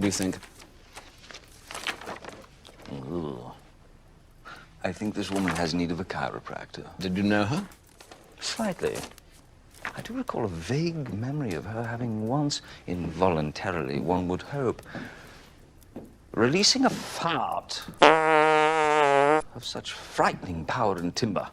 What do you think? Ooh. I think this woman has need of a chiropractor. Did you know her? Slightly. I do recall a vague memory of her having once, involuntarily, one would hope, releasing a fart of such frightening power and timber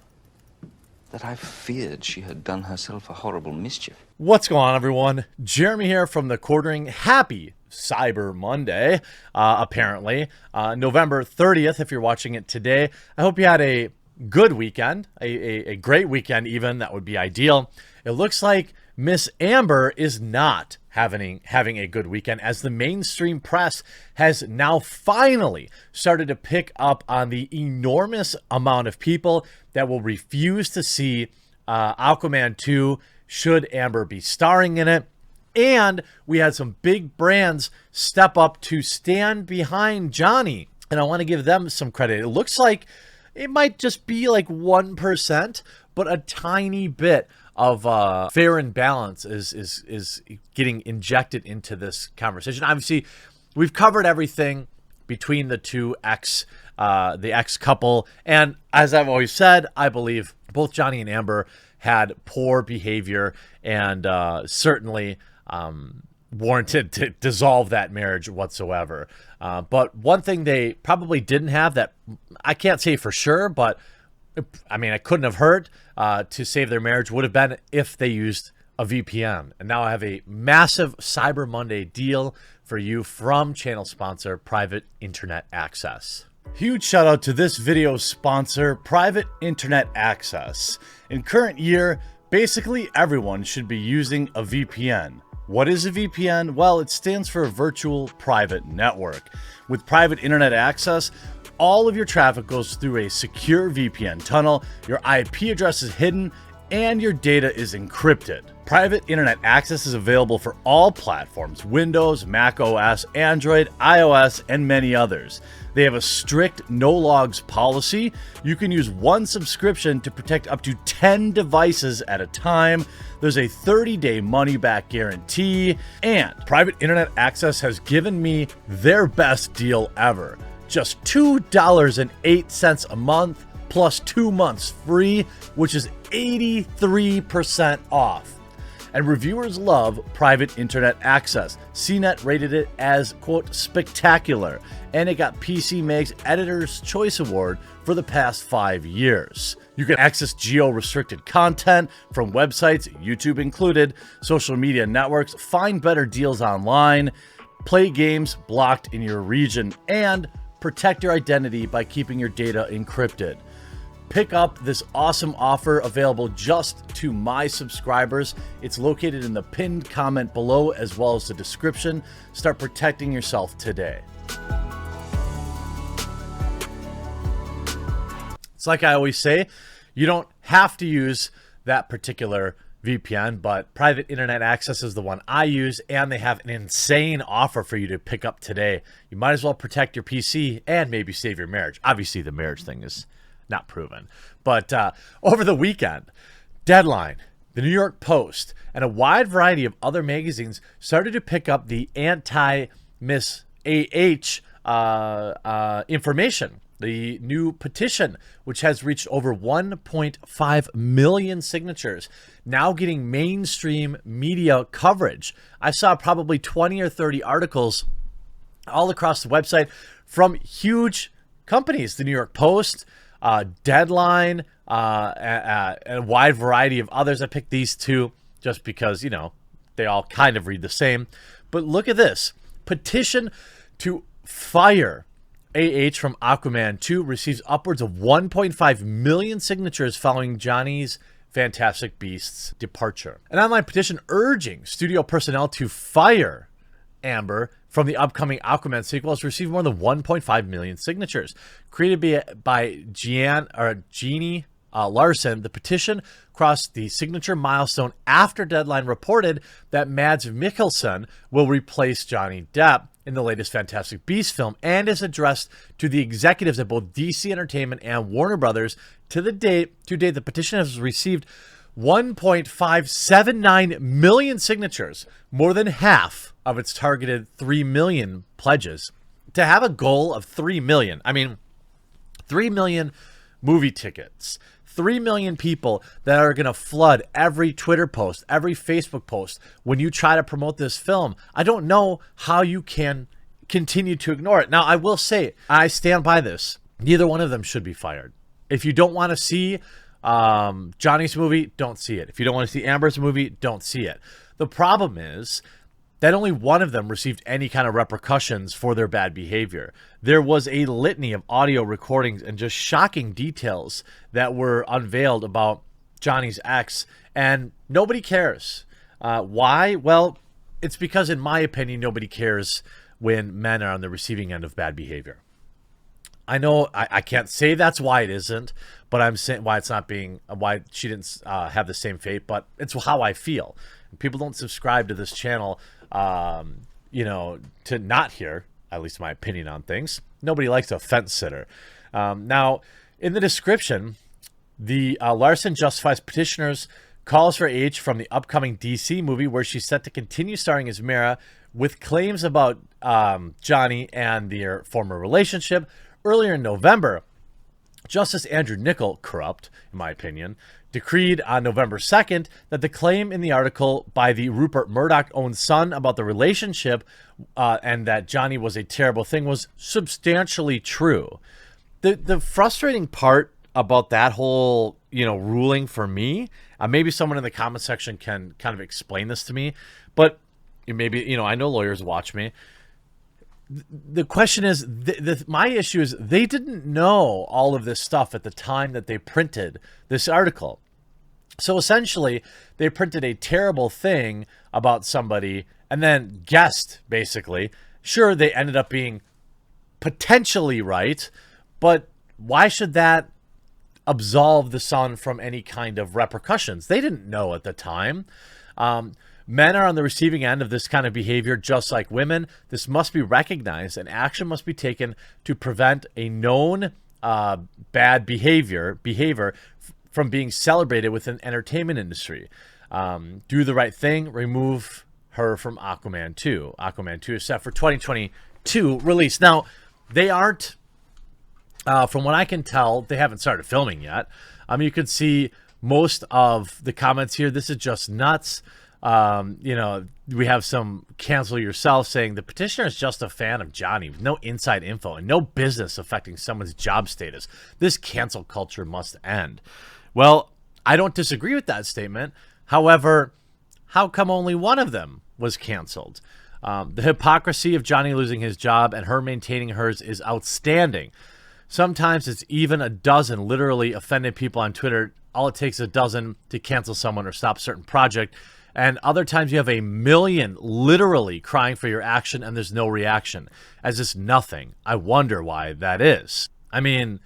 that I feared she had done herself a horrible mischief. What's going on, everyone? Jeremy here from The Quartering. Happy Cyber Monday, apparently. November 30th, if you're watching it today. I hope you had a good weekend, a great weekend even. That would be ideal. It looks like Miss Amber is not having a good weekend, as the mainstream press has now finally started to pick up on the enormous amount of people that will refuse to see Aquaman 2 should Amber be starring in it. And we had some big brands step up to stand behind Johnny, and I want to give them some credit. It looks like it might just be like 1%, but a tiny bit of fair and balance is getting injected into this conversation. Obviously, we've covered everything between the two the ex couple, and as I've always said, I believe both Johnny and Amber had poor behavior and certainly warranted to dissolve that marriage whatsoever. But one thing they probably didn't have, that I can't say for sure, but I mean, it couldn't have hurt to save their marriage, would have been if they used a VPN. And now I have a massive Cyber Monday deal for you from channel sponsor Private Internet Access. Huge shout out to this video's sponsor, Private Internet Access. In current year, basically everyone should be using a VPN. What is a VPN? Well, it stands for Virtual Private Network. With Private Internet Access, all of your traffic goes through a secure VPN tunnel, your IP address is hidden, and your data is encrypted. Private Internet Access is available for all platforms: Windows, Mac OS, Android, iOS, and many others. They have a strict no logs policy. You can use one subscription to protect up to 10 devices at a time. There's a 30-day money-back guarantee, and Private Internet Access has given me their best deal ever. Just $2.08 a month plus 2 months free, which is 83% off. And reviewers love Private Internet Access. CNET rated it as, quote, spectacular, and it got PC Mag's Editor's Choice Award for the past 5 years. You can access geo-restricted content from websites, YouTube included, social media networks, find better deals online, play games blocked in your region, and protect your identity by keeping your data encrypted. Pick up this awesome offer available just to my subscribers. It's located in the pinned comment below as well as the description. Start protecting yourself today. It's like I always say, you don't have to use that particular VPN, but Private Internet Access is the one I use, and they have an insane offer for you to pick up today. You might as well protect your PC and maybe save your marriage. Obviously, the marriage thing is not proven. But over the weekend, Deadline, the New York Post, and a wide variety of other magazines started to pick up the anti-Miss information. The new petition, which has reached over 1.5 million signatures, now getting mainstream media coverage. I saw probably 20 or 30 articles all across the website from huge companies, the New York Post, Deadline, and a wide variety of others. I picked these two just because, you know, they all kind of read the same. But look at this. Petition to fire from Aquaman 2 receives upwards of 1.5 million signatures following Johnny's Fantastic Beasts departure. An online petition urging studio personnel to fire Amber from the upcoming Aquaman sequel has received more than 1.5 million signatures. Created by Jeannie Larson, the petition crossed the signature milestone after Deadline reported that Mads Mikkelsen will replace Johnny Depp in the latest Fantastic Beasts film, and is addressed to the executives at both DC Entertainment and Warner Brothers. To date, the petition has received 1.579 million signatures, more than half of its targeted 3 million pledges. To have a goal of 3 million, I mean, 3 million movie tickets, 3 million people that are going to flood every Twitter post, every Facebook post when you try to promote this film. I don't know how you can continue to ignore it. Now, I will say, I stand by this. Neither one of them should be fired. If you don't want to see Johnny's movie, don't see it. If you don't want to see Amber's movie, don't see it. The problem is that only one of them received any kind of repercussions for their bad behavior. There was a litany of audio recordings and just shocking details that were unveiled about Johnny's ex, and nobody cares. Why? Well, it's because, in my opinion, nobody cares when men are on the receiving end of bad behavior. I know I can't say that's why it isn't, but I'm saying why it's not being, why she didn't have the same fate, but it's how I feel. People don't subscribe to this channel, you know, to not hear, at least my opinion on things. Nobody likes a fence sitter. Now, in the description, the Larson justifies petitioners calls for H from the upcoming DC movie where she's set to continue starring as Mara with claims about Johnny and their former relationship. Earlier in November, Justice Andrew Nichol, corrupt, in my opinion, decreed on November 2nd that the claim in the article by the Rupert Murdoch-owned son about the relationship and that Johnny was a terrible thing was substantially true. The frustrating part about that whole, you know, ruling for me, maybe someone in the comment section can kind of explain this to me, but maybe, you know, I know lawyers watch me. The question is, my issue is they didn't know all of this stuff at the time that they printed this article. So essentially, they printed a terrible thing about somebody and then guessed, basically. Sure, they ended up being potentially right, but why should that absolve the son from any kind of repercussions? They didn't know at the time. Men are on the receiving end of this kind of behavior just like women. This must be recognized and action must be taken to prevent a known bad behavior from being celebrated within the entertainment industry. Do the right thing. Remove her from Aquaman 2. Aquaman 2 is set for 2022 release. Now, they aren't, from what I can tell, they haven't started filming yet. You can see most of the comments here. This is just nuts. You know, we have some cancel yourself saying the petitioner is just a fan of Johnny with no inside info and no business affecting someone's job status. This cancel culture must end. Well, I don't disagree with that statement. However, how come only one of them was canceled? The hypocrisy of Johnny losing his job and her maintaining hers is outstanding. Sometimes it's even a dozen literally offended people on Twitter. All it takes a dozen to cancel someone or stop a certain project. And other times you have a million literally crying for your action and there's no reaction, as it's nothing. I wonder why that is. I mean,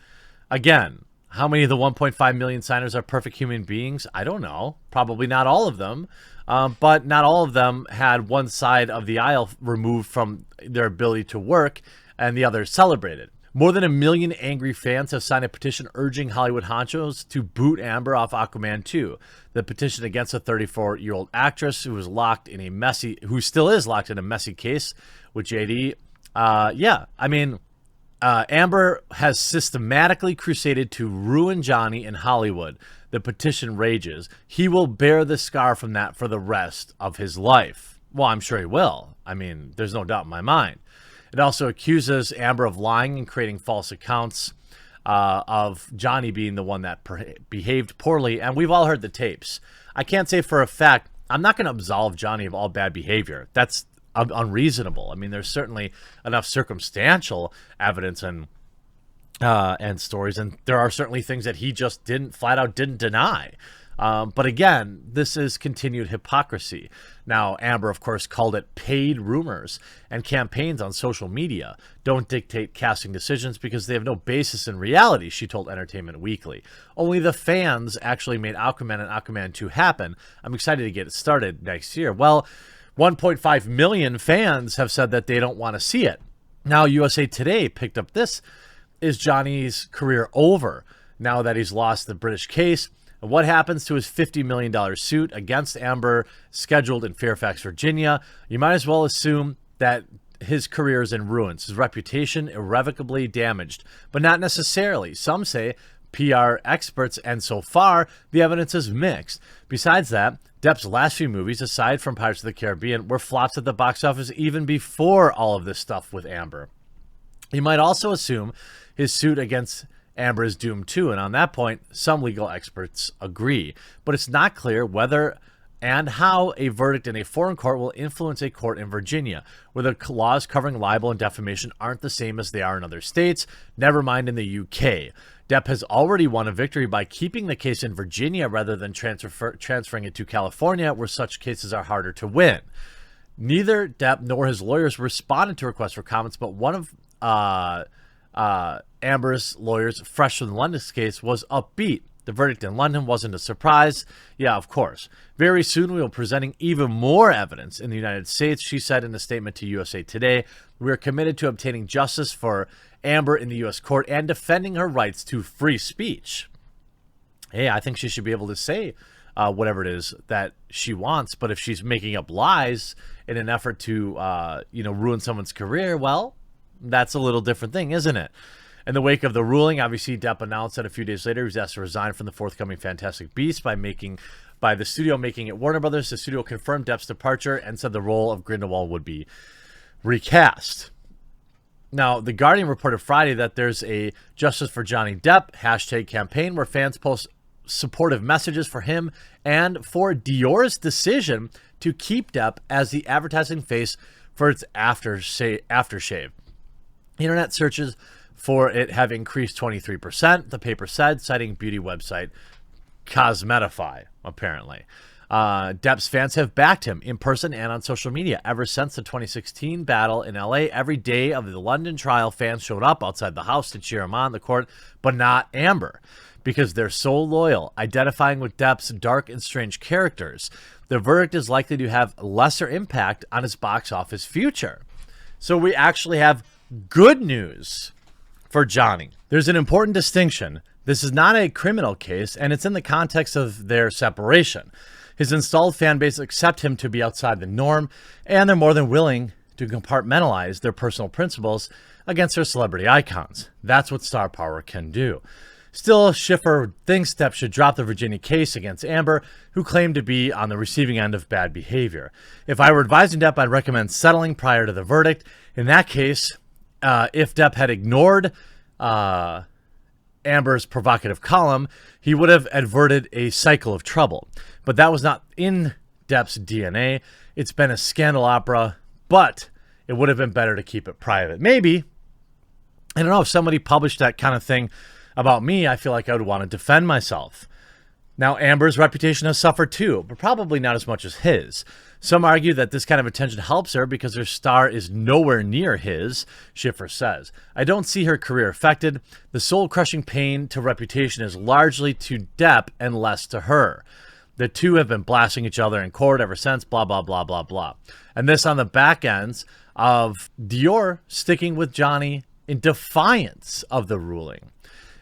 again, how many of the 1.5 million signers are perfect human beings? I don't know. Probably not all of them. But not all of them had one side of the aisle removed from their ability to work and the other celebrated. More than 1 million angry fans have signed a petition urging Hollywood honchos to boot Amber off Aquaman 2. The petition against a 34-year-old actress who was locked in a messy, who still is locked in a messy case with JD. Yeah, I mean, Amber has systematically crusaded to ruin Johnny in Hollywood. The petition rages. He will bear the scar from that for the rest of his life. Well, I'm sure he will. I mean, there's no doubt in my mind. It also accuses Amber of lying and creating false accounts of Johnny being the one that behaved poorly. And we've all heard the tapes. I can't say for a fact, I'm not going to absolve Johnny of all bad behavior. That's unreasonable. I mean, there's certainly enough circumstantial evidence and stories. And there are certainly things that he just flat out didn't deny. But again, this is continued hypocrisy. Now, Amber, of course, called it paid rumors and campaigns on social media don't dictate casting decisions because they have no basis in reality, she told Entertainment Weekly. Only the fans actually made Aquaman and Aquaman 2 happen. I'm excited to get it started next year. Well, 1.5 million fans have said that they don't want to see it. Now, USA Today picked up this. Is Johnny's career over now that he's lost the British case? And what happens to his $50 million suit against Amber scheduled in Fairfax, Virginia? You might as well assume that his career is in ruins, his reputation irrevocably damaged, but not necessarily. Some say PR experts, and so far, the evidence is mixed. Besides that, Depp's last few movies, aside from Pirates of the Caribbean, were flops at the box office even before all of this stuff with Amber. You might also assume his suit against Amber is doomed too, and on that point, some legal experts agree. But it's not clear whether and how a verdict in a foreign court will influence a court in Virginia, where the laws covering libel and defamation aren't the same as they are in other states, never mind in the UK. Depp has already won a victory by keeping the case in Virginia rather than transferring it to California, where such cases are harder to win. Neither Depp nor his lawyers responded to requests for comments, but one of Amber's lawyers, fresh from the London's case, was upbeat. The verdict in London wasn't a surprise. Yeah, of course. Very soon we will be presenting even more evidence in the United States, she said in a statement to USA Today. We are committed to obtaining justice for Amber in the U.S. court and defending her rights to free speech. Hey, I think she should be able to say whatever it is that she wants, but if she's making up lies in an effort to, ruin someone's career, well, that's a little different thing, isn't it? In the wake of the ruling, obviously, Depp announced that a few days later he was asked to resign from the forthcoming Fantastic Beasts by the studio making it Warner Brothers. The studio confirmed Depp's departure and said the role of Grindelwald would be recast. Now, The Guardian reported Friday that there's a Justice for Johnny Depp hashtag campaign where fans post supportive messages for him and for Dior's decision to keep Depp as the advertising face for its aftershave. Internet searches for it have increased 23%, the paper said, citing beauty website Cosmetify, apparently. Depp's fans have backed him in person and on social media. Ever since the 2016 battle in LA, every day of the London trial, fans showed up outside the house to cheer him on the court, but not Amber, because they're so loyal, identifying with Depp's dark and strange characters. The verdict is likely to have lesser impact on his box office future. So we actually have good news for Johnny. There's an important distinction. This is not a criminal case, and it's in the context of their separation. His installed fan base accept him to be outside the norm, and they're more than willing to compartmentalize their personal principles against their celebrity icons. That's what star power can do. Still, Schiffer thinks Depp should drop the Virginia case against Amber, who claimed to be on the receiving end of bad behavior. If I were advising Depp, I'd recommend settling prior to the verdict. In that case, if Depp had ignored Amber's provocative column, he would have averted a cycle of trouble. But that was not in Depp's DNA. It's been a scandal opera, but it would have been better to keep it private. Maybe, I don't know, if somebody published that kind of thing about me, I feel like I would want to defend myself. Now, Amber's reputation has suffered too, but probably not as much as his. Some argue that this kind of attention helps her because her star is nowhere near his, Schiffer says. I don't see her career affected. The soul-crushing pain to reputation is largely to Depp and less to her. The two have been blasting each other in court ever since, blah, blah, blah, blah, blah. And this on the back ends of Dior sticking with Johnny in defiance of the ruling.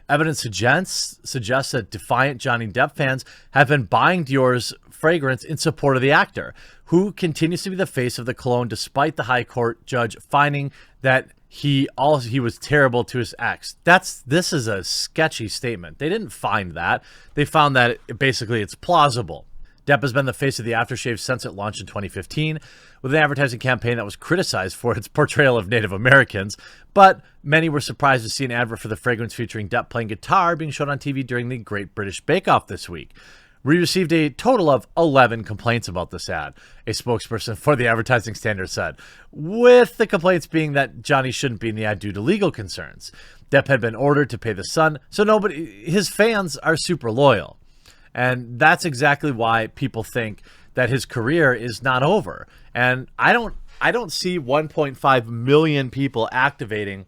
Evidence suggests that defiant Johnny Depp fans have been buying Dior's fragrance in support of the actor, who continues to be the face of the cologne despite the high court judge finding that he was terrible to his ex. This is a sketchy statement. They didn't find that. They found that basically it's plausible. Depp has been the face of the aftershave since it launched in 2015 with an advertising campaign that was criticized for its portrayal of Native Americans, but many were surprised to see an advert for the fragrance featuring Depp playing guitar being shown on TV during the Great British Bake Off this week. We received a total of 11 complaints about this ad, a spokesperson for the Advertising Standard said, with the complaints being that Johnny shouldn't be in the ad due to legal concerns. Depp had been ordered to pay the Sun, so his fans are super loyal. And that's exactly why people think that his career is not over. And I don't see 1.5 million people activating,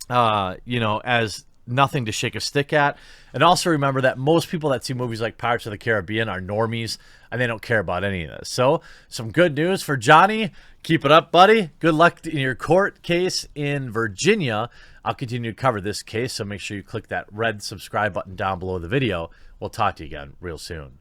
as nothing to shake a stick at. And also remember that most people that see movies like Pirates of the Caribbean are normies, and they don't care about any of this. So some good news for Johnny. Keep it up, buddy. Good luck in your court case in Virginia. I'll continue to cover this case, so make sure you click that red subscribe button down below the video. We'll talk to you again real soon.